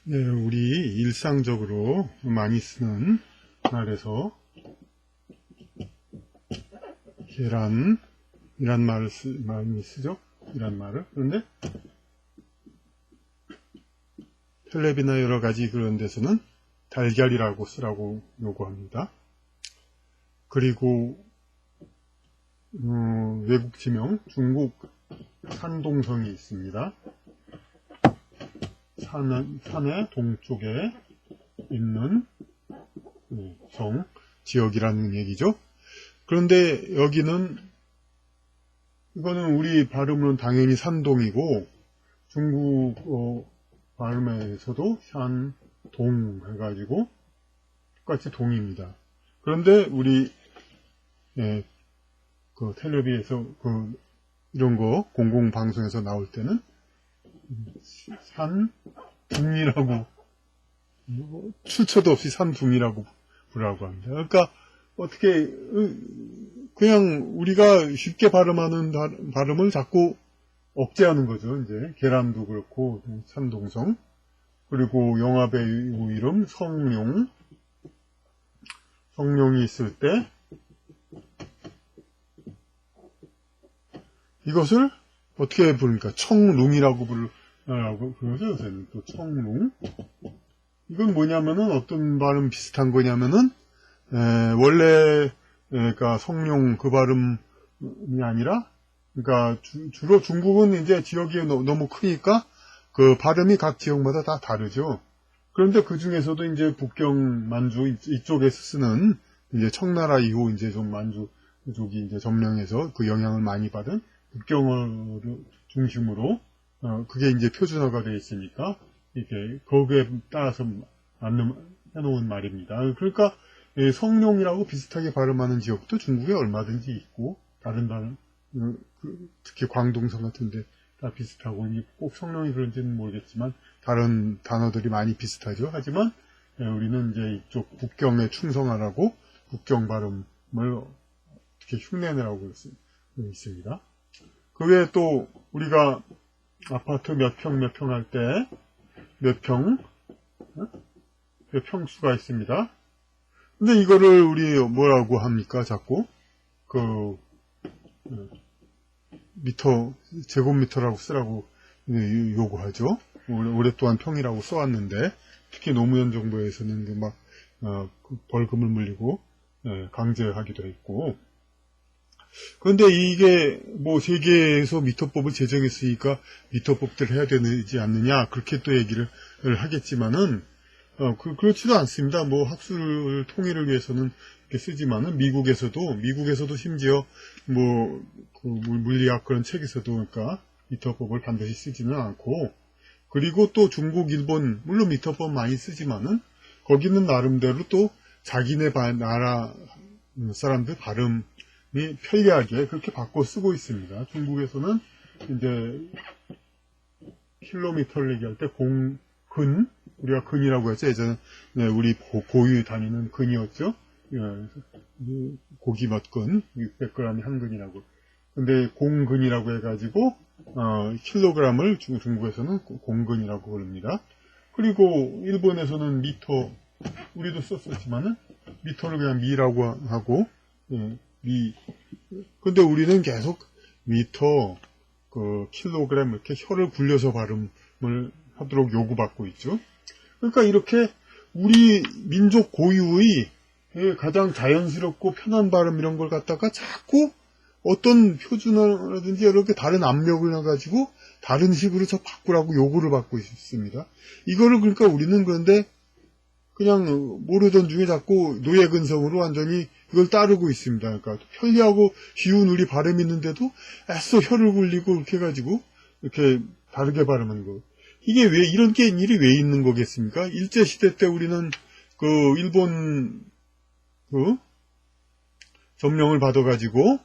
네, 우리 일상적으로 많이 쓰는 말에서 계란이란 말을 많이 쓰죠. 이란 말을. 그런데 텔레비나 여러 가지 그런 데서는 달걀이라고 쓰라고 요구합니다. 그리고 외국 지명 중국 산동성이 있습니다. 산의 동쪽에 있는 성, 지역이라는 얘기죠. 그런데 여기는 이거는 우리 발음은 당연히 산동이고 중국 발음에서도 산동 해가지고 똑같이 동입니다. 그런데 우리 그 텔레비에서 이런 거 공공방송에서 나올 때는 산둥이라고 출처도 없이 산둥이라고 부르라고 합니다. 그러니까 어떻게 그냥 우리가 쉽게 발음하는 발음을 자꾸 억제하는 거죠. 이제 계란도 그렇고 산동성, 그리고 영화 배우 이름 성룡이 있을 때 이것을 어떻게 부르니까 청룽이라고 부르죠. 요새는 또 청룽. 이건 뭐냐면은 어떤 발음 비슷한 거냐면은 원래 그러니까 성룡 그 발음이 아니라 그러니까 주로 중국은 이제 지역이 너무 크니까 그 발음이 각 지역마다 다 다르죠. 그런데 그 중에서도 이제 북경 만주 이쪽에서 쓰는 이제 청나라 이후 이제 좀 만주족이 이제 점령해서 그 영향을 많이 받은 북경어를 중심으로 그게 이제 표준어가 되어 있으니까 이렇게 거기에 따라서 해놓은 말입니다. 그러니까 성룡이라고 비슷하게 발음하는 지역도 중국에 얼마든지 있고 다른 발음 특히 광동성 같은데 다 비슷하고 꼭 성룡이 그런지는 모르겠지만 다른 단어들이 많이 비슷하죠. 하지만 우리는 이제 이쪽 북경에 충성하라고 북경 발음을 어떻게 흉내내라고 있습니다. 그 외에 또 우리가 아파트 몇 평 할 때 몇 평수가 있습니다. 근데 이거를 우리 뭐라고 합니까? 자꾸 제곱미터라고 쓰라고 요구하죠. 오랫동안 평이라고 써왔는데 특히 노무현 정부에서는 막 벌금을 물리고 강제하기도 했고. 그런데 이게 뭐 세계에서 미터법을 제정했으니까 미터법대로 해야 되지 않느냐 그렇게 또 얘기를 하겠지만은 그렇지도 않습니다. 뭐 학술 통일을 위해서는 이렇게 쓰지만은 미국에서도 심지어 뭐 그 물리학 그런 책에서도 그러니까 미터법을 반드시 쓰지는 않고, 그리고 또 중국, 일본 물론 미터법 많이 쓰지만은 거기는 나름대로 또 자기네 나라 사람들 발음이 편리하게 그렇게 바꿔 쓰고 있습니다. 중국에서는 이제 킬로미터를 얘기할 때 근, 우리가 근이라고 했죠. 예전에 우리 고유 다니는 근이었죠. 고기 몇 근, 600g이 한 근이라고. 근데 공근이라고 해가지고 킬로그램을 중국에서는 공근이라고 부릅니다. 그리고 일본에서는 미터, 우리도 썼었지만은 미터를 그냥 미라고 하고 근데 우리는 계속 미터, 킬로그램 이렇게 혀를 굴려서 발음을 하도록 요구받고 있죠. 그러니까 이렇게 우리 민족 고유의 가장 자연스럽고 편한 발음 이런 걸 갖다가 자꾸 어떤 표준어라든지 이렇게 다른 압력을 해가지고 다른 식으로 저 바꾸라고 요구를 받고 있습니다. 이거를 그러니까 우리는 그런데 그냥 모르던 중에 자꾸 노예근성으로 완전히 이걸 따르고 있습니다. 그러니까 편리하고 쉬운 우리 발음이 있는데도 애써 혀를 굴리고 이렇게 해가지고 이렇게 다르게 발음하는 거. 이게 왜 이런 일이 왜 있는 거겠습니까? 일제시대 때 우리는 일본 점령을 받아가지고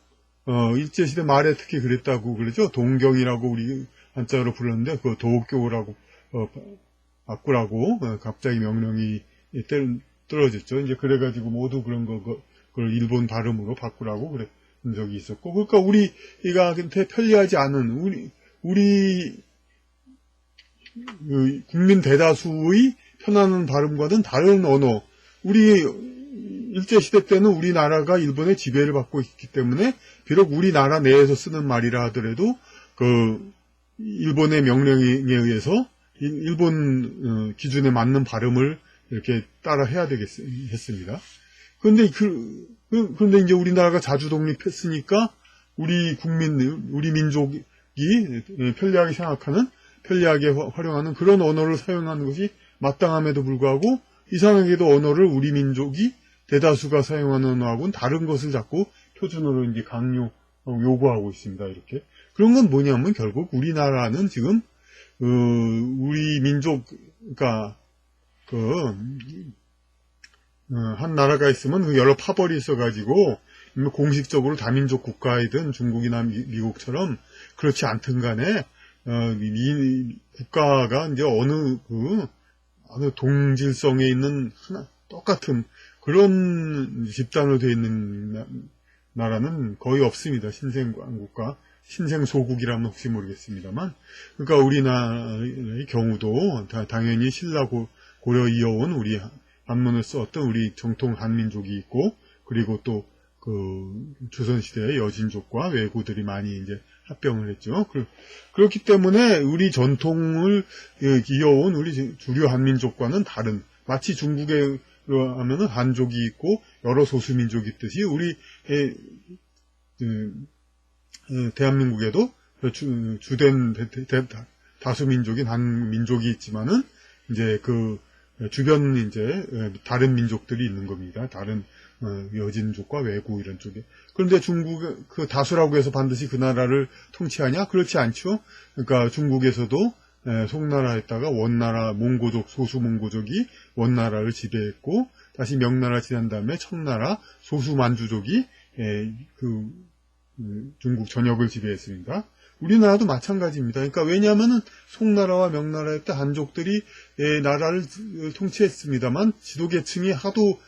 일제시대 말에 특히 그랬다고 그러죠. 동경이라고 우리 한자로 불렀는데 그 도쿄라고 바꾸라고 갑자기 명령이 떨어졌죠. 이제 그래가지고 모두 그런 그걸 일본 발음으로 바꾸라고 그런 적이 있었고, 그러니까 우리가 편리하지 않은 우리 국민 대다수의 편안한 발음과는 다른 언어. 우리 일제시대 때는 우리나라가 일본의 지배를 받고 있기 때문에 비록 우리나라 내에서 쓰는 말이라 하더라도 일본의 명령에 의해서 일본 기준에 맞는 발음을 이렇게 따라 해야 되겠습니다. 그런데 이제 우리나라가 자주 독립했으니까 우리 민족이 편리하게 생각하는, 편리하게 활용하는 그런 언어를 사용하는 것이 마땅함에도 불구하고 이상하게도 언어를 우리 민족이 대다수가 사용하는 언어하고는 다른 것을 자꾸 표준어로 이제 요구하고 있습니다. 이렇게. 그런 건 뭐냐면 결국 우리나라는 지금 우리 민족, 그러니까 한 나라가 있으면 그 여러 파벌이 있어가지고 공식적으로 다민족 국가이든 중국이나 미국처럼 그렇지 않든 간에 국가가 이제 어느 동질성에 있는 똑같은 그런 집단으로 되어 있는 나라는 거의 없습니다. 신생국가, 신생소국이라면 혹시 모르겠습니다만, 그러니까 우리나라의 경우도 당연히 신라 고려 이어온 우리 한문을 썼던 우리 정통 한민족이 있고, 그리고 또 조선시대의 여진족과 왜구들이 많이 이제 합병을 했죠. 그렇기 때문에 우리 전통을 이어온 우리 주류 한민족과는 다른, 마치 중국에 하면은 한족이 있고 여러 소수민족이 있듯이 우리 대한민국에도 주된 다수민족인 한민족이 있지만은 이제 주변 이제 다른 민족들이 있는 겁니다. 다른 여진족과 왜구 이런 쪽에. 그런데 중국 다수라고 해서 반드시 그 나라를 통치하냐? 그렇지 않죠. 그러니까 중국에서도 송나라에다가 원나라 몽고족, 소수 몽고족이 원나라를 지배했고, 다시 명나라 지난 다음에 청나라 소수 만주족이 중국 전역을 지배했습니다. 우리나라도 마찬가지입니다. 그러니까 왜냐하면은 송나라와 명나라의 때 한족들이 나라를 통치했습니다만 지도계층이 하도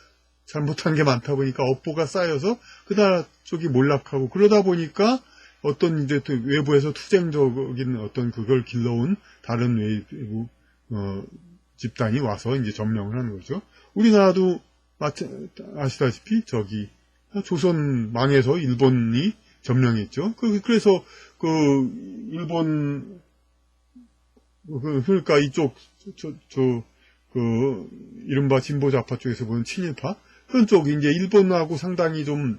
잘못한 게 많다 보니까 업보가 쌓여서 그 나라 쪽이 몰락하고, 그러다 보니까 어떤 이제 외부에서 투쟁적인 어떤 그걸 길러온 다른 외부 집단이 와서 이제 점령을 하는 거죠. 우리나라도 아시다시피 조선 망해서 일본이 점령했죠. 그래서 일본 그러니까 이쪽 이른바 진보 좌파 쪽에서 보는 친일파 그런 쪽이 이제 일본하고 상당히 좀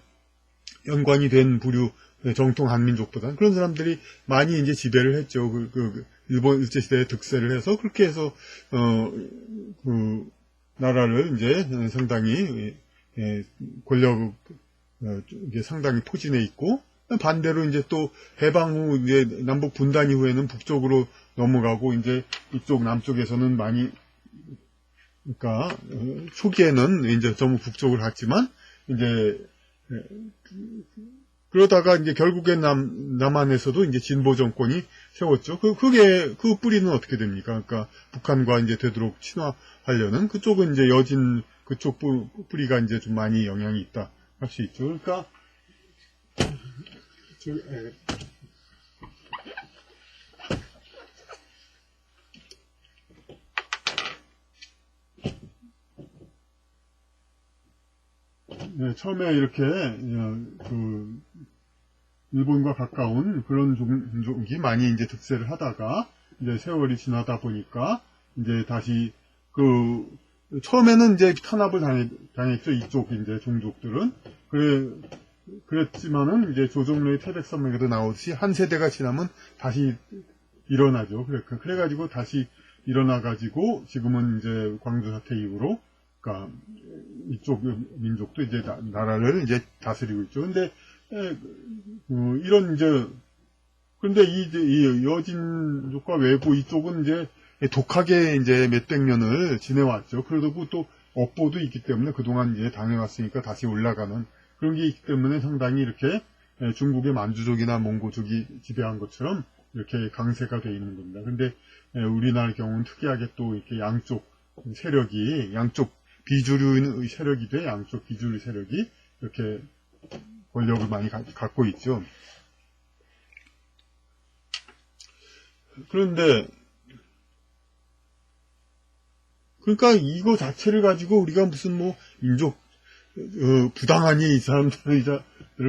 연관이 된 부류 정통 한민족보다는 그런 사람들이 많이 이제 지배를 했죠. 일본 일제시대에 득세를 해서 그렇게 해서 나라를 이제 상당히 권력 이게 상당히 포진해 있고, 반대로 이제 또 해방 후 이제 남북 분단 이후에는 북쪽으로 넘어가고 이제 이쪽 남쪽에서는 많이, 그러니까 초기에는 이제 전부 북쪽을 갔지만 이제 그러다가 이제 결국엔 남한에서도 이제 진보 정권이 세웠죠. 그 뿌리는 어떻게 됩니까? 그러니까 북한과 이제 되도록 친화하려는 그쪽은 이제 여진 그쪽 뿌리가 이제 좀 많이 영향이 있다 할 수 있죠. 그러니까 처음에 이렇게 일본과 가까운 그런 종족이 많이 이제 득세를 하다가 이제 세월이 지나다 보니까 이제 다시 처음에는 이제 탄압을 당했죠. 이쪽 이제 종족들은. 그랬지만은 이제 조정로의 태백산맥에도 나오듯이 한 세대가 지나면 다시 일어나죠. 그래가지고 다시 일어나가지고 지금은 이제 광주 사태 이후로 그러니까 이쪽 민족도 이제 나라를 이제 다스리고 있죠. 근데 그런데 이 여진족과 외구 이쪽은 이제 독하게 이제 몇백 년을 지내왔죠. 그러고 또 업보도 있기 때문에 그동안 이제 당해왔으니까 다시 올라가는 그런 게 있기 때문에 상당히 이렇게 중국의 만주족이나 몽고족이 지배한 것처럼 이렇게 강세가 되어 있는 겁니다. 근데 우리나라 경우는 특이하게 또 이렇게 양쪽 비주류 세력이 돼 양쪽 비주류 세력이 이렇게 권력을 많이 갖고 있죠. 그런데 그러니까 이거 자체를 가지고 우리가 무슨 뭐 민족 부당하니 이 사람들을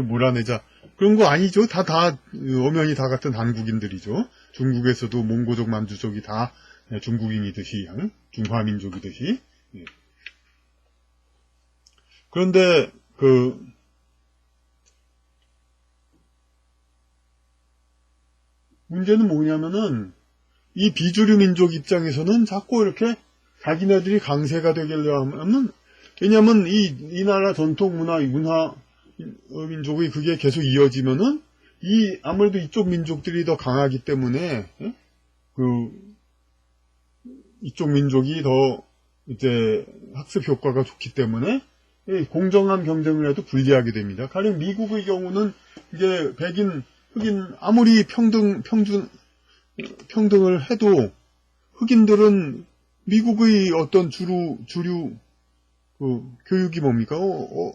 몰아내자 그런 거 아니죠. 다 엄연히 다 같은 한국인들이죠. 중국에서도 몽고족 만주족이 다 중국인이듯이 중화민족이듯이. 예. 그런데 문제는 뭐냐면은 이 비주류 민족 입장에서는 자꾸 이렇게 자기네들이 강세가 되려고 하면, 왜냐면 이 나라 전통 문화 민족이 그게 계속 이어지면은 아무래도 이쪽 민족들이 더 강하기 때문에 이쪽 민족이 더 이제 학습 효과가 좋기 때문에 공정한 경쟁을 해도 불리하게 됩니다. 가령 미국의 경우는 이제 백인, 흑인 아무리 평등을 해도 흑인들은 미국의 어떤 주류 교육이 뭡니까?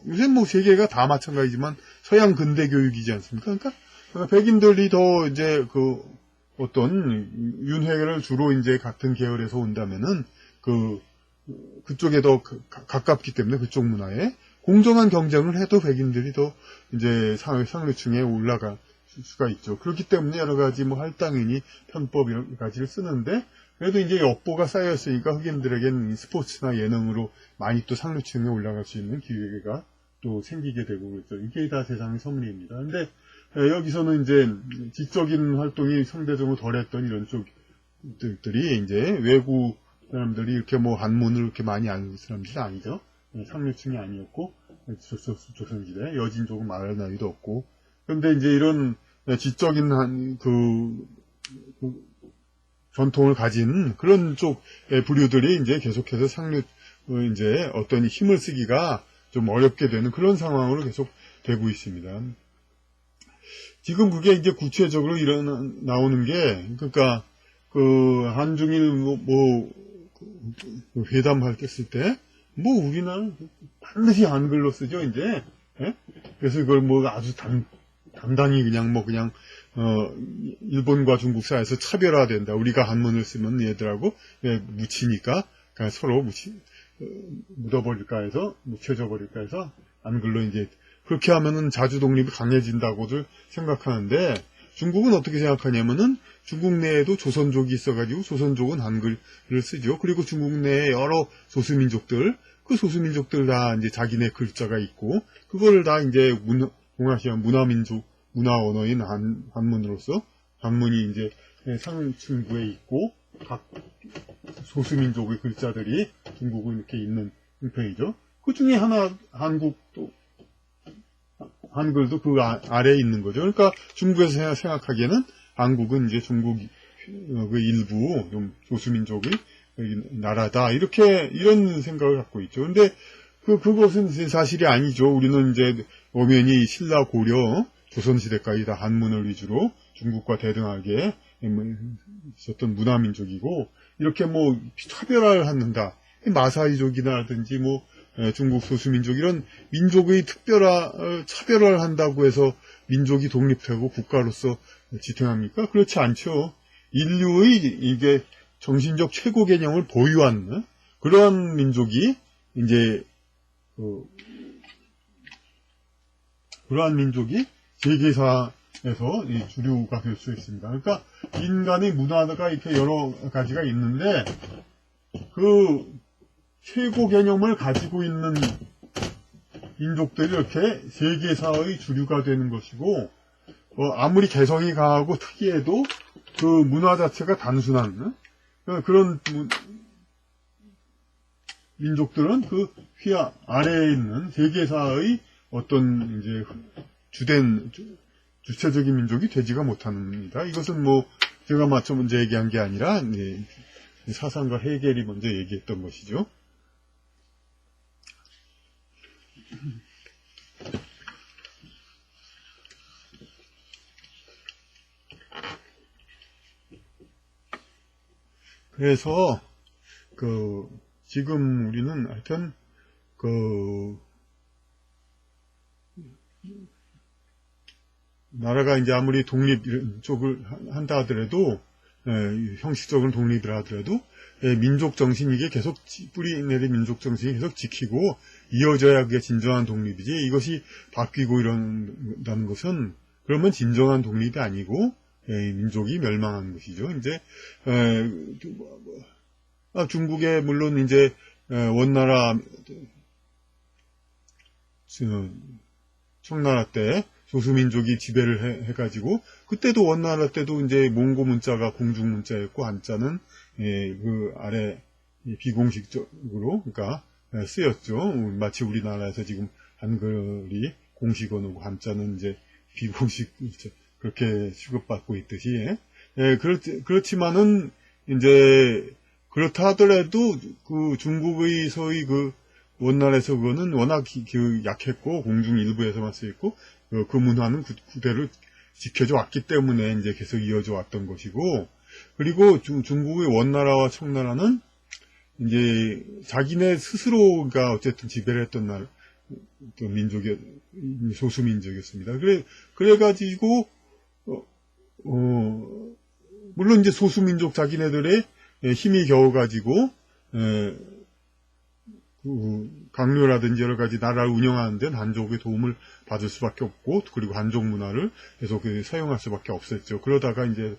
요새 뭐 세계가 다 마찬가지지만 서양 근대 교육이지 않습니까? 그러니까 백인들이 더 이제 어떤 윤회를 주로 이제 같은 계열에서 온다면은 그쪽에 더 가깝기 때문에 그쪽 문화에 공정한 경쟁을 해도 백인들이 더 이제 상류층에 올라갈 수가 있죠. 그렇기 때문에 여러 가지 뭐 할당이니 편법 이런 가지를 쓰는데 그래도 이제 역보가 쌓였으니까 흑인들에겐 스포츠나 예능으로 많이 또 상류층에 올라갈 수 있는 기회가 또 생기게 되고 그렇죠. 이게 다 세상의 섭리입니다. 근데 여기서는 이제 지적인 활동이 상대적으로 덜했던 이런 쪽들이 이제 외국 사람들이 이렇게 뭐 한문을 이렇게 많이 아는 사람들이 아니죠. 상류층이 아니었고 조선시대 여진족은 말할 나위도 없고 그런데 이제 이런 지적인 전통을 가진 그런 쪽의 부류들이 이제 계속해서 이제 어떤 힘을 쓰기가 좀 어렵게 되는 그런 상황으로 계속 되고 있습니다. 지금 그게 이제 구체적으로 나오는 게, 그러니까, 한중일 회담할 때 쓸 때, 우리나라는 반드시 한글로 쓰죠, 이제. 예? 그래서 그걸 아주 단단히 그냥 일본과 중국 사이에서 차별화된다. 우리가 한문을 쓰면 얘들하고 묻히니까 서로 묻어버릴까 해서 묻혀져 버릴까 해서 한글로 이제 그렇게 하면은 자주 독립이 강해진다고들 생각하는데 중국은 어떻게 생각하냐면은 중국 내에도 조선족이 있어가지고 조선족은 한글을 쓰죠. 그리고 중국 내에 여러 소수민족들 그 소수민족들 다 이제 자기네 글자가 있고 그거를 다 이제 동아시아 문화 언어인 한문으로서 한문이 이제 상층부에 있고 각 소수민족의 글자들이 중국은 이렇게 있는 형편이죠. 그 중에 하나 한글도 그 아래에 있는 거죠. 그러니까 중국에서 생각하기에는 한국은 이제 중국의 일부 좀 소수민족의 나라다 이런 생각을 갖고 있죠. 근데 그것은 사실이 아니죠. 우리는 이제 엄연히 신라 고려 조선시대까지 다 한문을 위주로 중국과 대등하게 있었던 문화민족이고 이렇게 차별화를 한다. 마사이족이라든지 중국 소수민족 이런 민족의 차별화를 한다고 해서 민족이 독립하고 국가로서 지탱합니까? 그렇지 않죠. 인류의 이게 정신적 최고 개념을 보유한 그러한 민족이 이제 그러한 민족이 세계사에서 주류가 될 수 있습니다. 그러니까 인간의 문화가 이렇게 여러 가지가 있는데 그 최고 개념을 가지고 있는 민족들이 이렇게 세계사의 주류가 되는 것이고 아무리 개성이 강하고 특이해도 그 문화 자체가 단순한 그런 민족들은 그 휘하 아래에 있는 세계사의 어떤 이제 주체적인 민족이 되지가 못합니다. 이것은 제가 먼저 얘기한 게 아니라 사상가 헤겔이 먼저 얘기했던 것이죠. 그래서 지금 우리는 하여튼 나라가 이제 아무리 독립 쪽을 한다 하더라도 형식적으로 독립을 하더라도 민족 정신 이게 계속 뿌리 내린 민족 정신이 계속 지키고 이어져야 그게 진정한 독립이지 이것이 바뀌고 이런다는 것은 그러면 진정한 독립이 아니고 민족이 멸망하는 것이죠. 이제 중국에 물론 이제 원나라 청나라 때 소수민족이 지배를 해가지고 그때도 원나라 때도 이제 몽고 문자가 공중 문자였고 한자는 그 아래 비공식적으로 그러니까 쓰였죠. 마치 우리나라에서 지금 한글이 공식 언어고 한자는 이제 비공식 그렇게 취급받고 있듯이 그렇지만은 이제 그렇다 하더라도 그 중국의 소위 그 원나라에서 그거는 워낙 약했고 공중 일부에서만 쓰였고 그 문화는 그대로 지켜져 왔기 때문에 이제 계속 이어져 왔던 것이고 그리고 중국의 원나라와 청나라는 이제 자기네 스스로가 어쨌든 지배를 했던 민족이 소수민족이었습니다. 그래가지고 물론 이제 소수민족 자기네들의 힘이 겨워가지고 강요라든지 여러 가지 나라를 운영하는 데는 한족의 도움을 받을 수밖에 없고 그리고 한족 문화를 계속 사용할 수밖에 없었죠. 그러다가 이제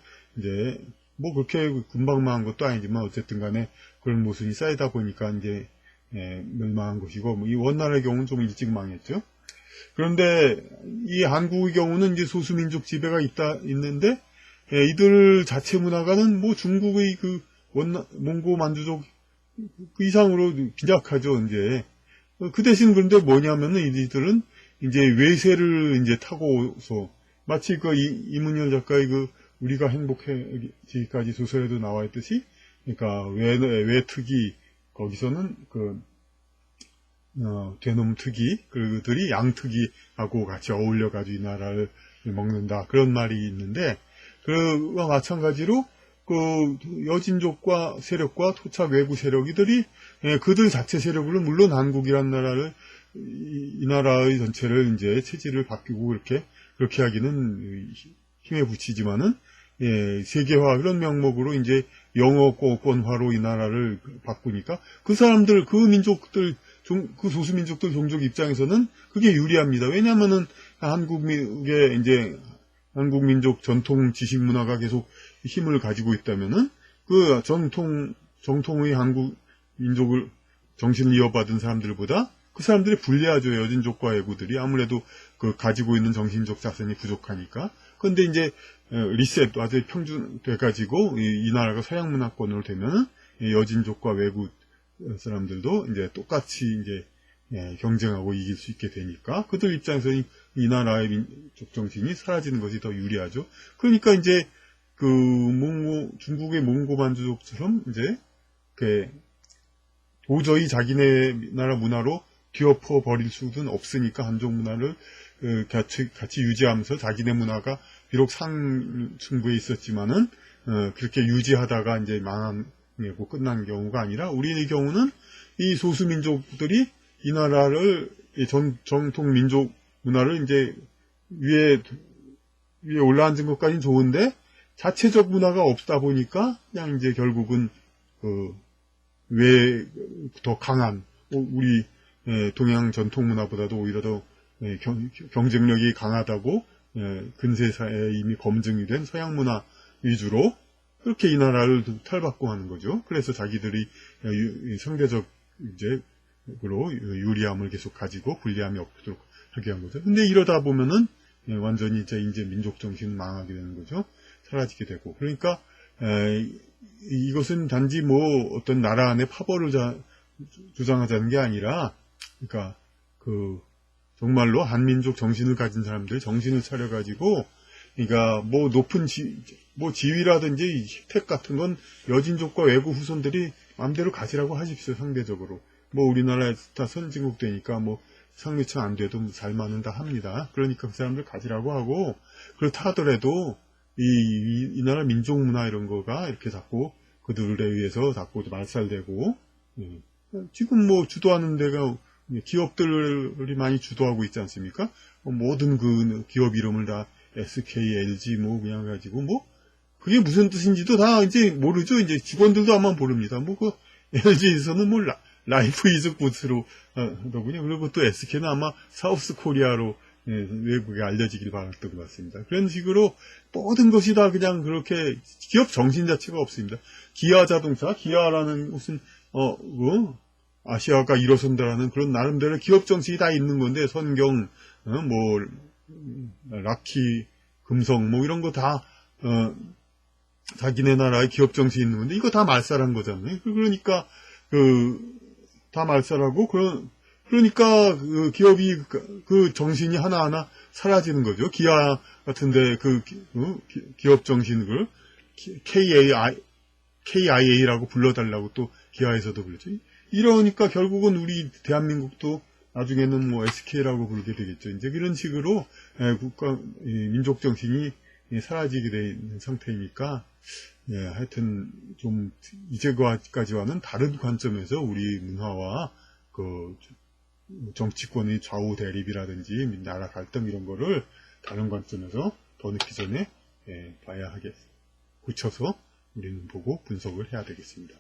뭐 그렇게 금방망한 것도 아니지만 어쨌든 간에 그런 모순이 쌓이다 보니까 이제 멸망한 것이고 뭐 이 원나라의 경우는 좀 일찍 망했죠. 그런데 이 한국의 경우는 이제 소수민족 지배가 있는데 이들 자체 문화가는 뭐 중국의 그 몽고 만주족 그 이상으로 빈약하죠. 이제 그 대신 그런데 뭐냐면은 이들은 이제 외세를 이제 타고서 마치 그 이문열 작가의 그 우리가 행복해지기까지 소설에도 나와 있듯이 그러니까 외특이 거기서는 되놈 특이 그들이 양특이하고 같이 어울려 가지고 이 나라를 먹는다 그런 말이 있는데 그와 마찬가지로 그 여진족과 세력과 토착 외부 세력이들이 그들 자체 세력으로 물론 한국이란 나라를 이 나라의 전체를 이제 체질을 바뀌고 그렇게 하기는 힘에 부치지만은 세계화 그런 명목으로 이제 영어권화로 이 나라를 바꾸니까 그 사람들 그 민족들 그 소수민족들 종족 입장에서는 그게 유리합니다. 왜냐하면은 한국의 이제 한국민족 전통 지식 문화가 계속 힘을 가지고 있다면은 그 정통의 한국 민족을 정신을 이어받은 사람들보다 그 사람들이 불리하죠. 여진족과 외구들이 아무래도 그 가지고 있는 정신적 자산이 부족하니까. 그런데 이제 리셋 아주 평준돼 가지고 이 나라가 서양 문화권으로 되면은 여진족과 외구 사람들도 이제 똑같이 이제 경쟁하고 이길 수 있게 되니까 그들 입장에서 이 나라의 민족 정신이 사라지는 것이 더 유리하죠. 그러니까 이제 그 중국의 몽고 만주족처럼 이제 도저히 자기네 나라 문화로 뒤엎어 버릴 수는 없으니까 한족 문화를 같이 유지하면서 자기네 문화가 비록 상층부에 있었지만은 그렇게 유지하다가 이제 망하고 끝난 경우가 아니라 우리의 경우는 이 소수민족들이 이 나라를 정통 민족 문화를 이제 위에 올라앉은 것까지는 좋은데 자체적 문화가 없다 보니까 그냥 이제 결국은 왜 더 강한 우리 동양 전통 문화보다도 오히려 더 경쟁력이 강하다고 근세사에 이미 검증이 된 서양 문화 위주로 그렇게 이 나라를 탈바꿈 하는 거죠. 그래서 자기들이 상대적 이제로 유리함을 계속 가지고 불리함이 없도록 하게 한 거죠. 근데 이러다 보면은 완전히 이제 민족 정신은 망하게 되는 거죠. 사라지게 되고. 그러니까 이것은 단지 뭐 어떤 나라 안에 파벌을 주장하자는 게 아니라, 그러니까 정말로 한민족 정신을 가진 사람들 정신을 차려가지고, 그러니까 뭐 높은 지위라든지 혜택 같은 건 여진족과 외부 후손들이 마음대로 가지라고 하십시오. 상대적으로 뭐 우리나라에 다 선진국 되니까 뭐 상류층 안 돼도 살만은 다 합니다. 그러니까 그 사람들 가지라고 하고, 그렇다 하더라도 이 나라 민족 문화 이런 거가 이렇게 자꾸 그들에 의해서 자꾸 말살되고, 지금 뭐 주도하는 데가 기업들이 많이 주도하고 있지 않습니까? 모든 그 기업 이름을 다 SK, LG 뭐 그냥 가지고 뭐 그게 무슨 뜻인지도 다 이제 모르죠. 이제 직원들도 아마 모릅니다. 뭐, 그, LG에서는 뭐, 라이프 이즈 굿으로, 하더군요. 그리고 또 SK는 아마 사우스 코리아로, 외국에 알려지길 바랐던 것 같습니다. 그런 식으로 모든 것이 다 그냥 그렇게 기업 정신 자체가 없습니다. 기아 자동차, 기아라는 무슨, 아시아가 일어선다라는 그런 나름대로 기업 정신이 다 있는 건데, 선경, 뭐, 라키, 금성, 뭐 이런 거 다, 자기네 나라의 기업 정신이 있는 건데, 이거 다 말살한 거잖아요. 그러니까, 다 말살하고, 그러니까, 기업이, 그 정신이 하나하나 사라지는 거죠. 기아 같은데, 기업 정신을, KIA라고 불러달라고 또 기아에서도 그러죠. 이러니까 결국은 우리 대한민국도 나중에는 뭐 SK라고 부르게 되겠죠. 이제 그런 식으로 민족 정신이 사라지게 되는 상태이니까, 하여튼 좀 이제까지와는 다른 관점에서 우리 문화와 그 정치권의 좌우 대립이라든지 나라 갈등 이런 거를 다른 관점에서 더 늦기 전에 봐야 하겠습니다. 굳혀서 우리는 보고 분석을 해야 되겠습니다.